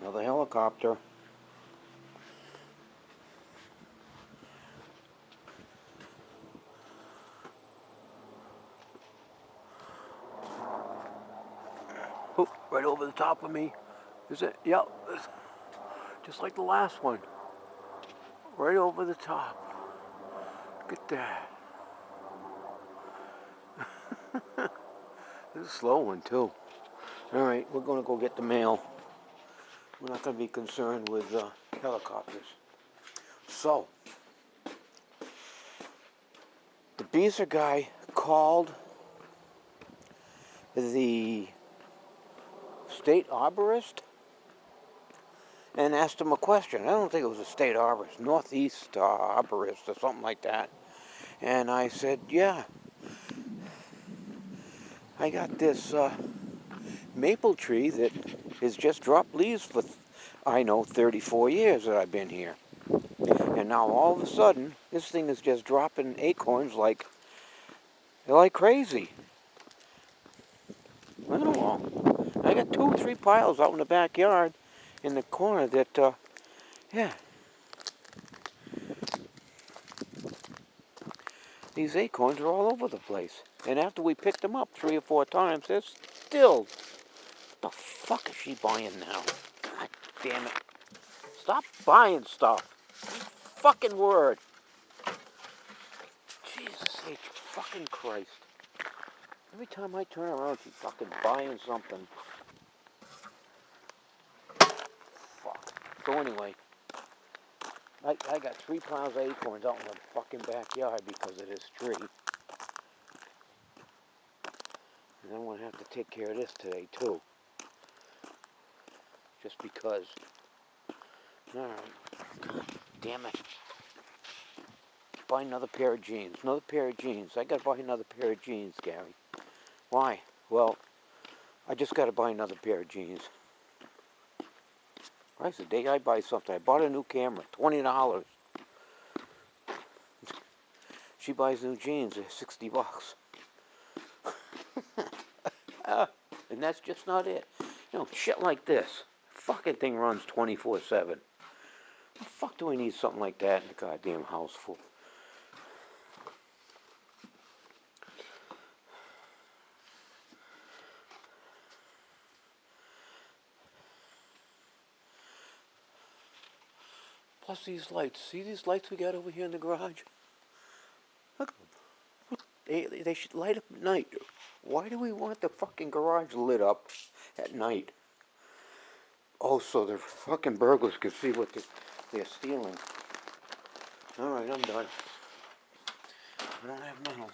Another helicopter. Oh, right over the top of me. Is it? Yep. Just like the last one. Right over the top. Look at that. This is a slow one too. Alright, we're going to go get the mail. We're not going to be concerned with helicopters. So, the Beezer guy called the state arborist and asked him a question. I don't think it was a state arborist, northeast arborist or something like that. And I said, yeah, I got this maple tree that has just dropped leaves for, 34 years that I've been here. And now all of a sudden, this thing is just dropping acorns like crazy. I don't know. I got 2 or 3 piles out in the backyard in the corner that, yeah. These acorns are all over the place. And after we picked them up 3 or 4 times, they're still... What the fuck is she buying now? God damn it. Stop buying stuff. Fucking word. Jesus H. fucking Christ. Every time I turn around, she's fucking buying something. Fuck. So anyway, I got 3 piles of acorns out in the fucking backyard because of this tree. And I'm going to have to take care of this today, too. Just because. Alright. God damn it. Buy another pair of jeans. Another pair of jeans. I gotta buy another pair of jeans, Gary. Why? Well, I just gotta buy another pair of jeans. Right, the day I buy something. I bought a new camera. $20. She buys new jeans. They're $60. And that's just not it. Shit like this. Fucking thing runs 24/7. The fuck do I need something like that in the goddamn house for? Plus these lights. See these lights we got over here in the garage? Look. They should light up at night. Why do we want the fucking garage lit up at night? Oh, so the fucking burglars can see what they're stealing. Alright, I'm done. I don't have metal.